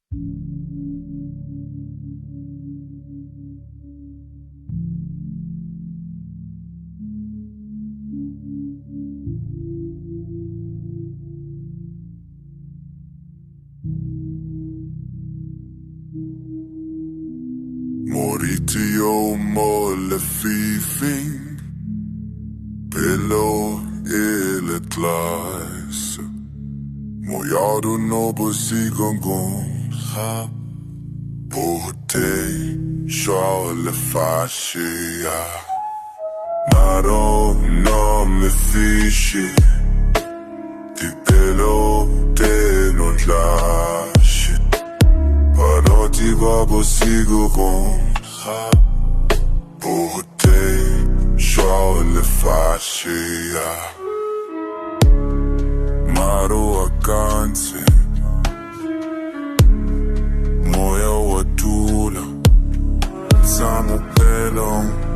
Moriti o mo le fifing Pelo e le tlaise Moyado no bosigon gon ha Pote Shaw le fashia Maro no me fishi Ti pelo te non lasci Paroti babo sigo con ha Pote Shaw le fashia Maro accanze Moya watula Samu pelong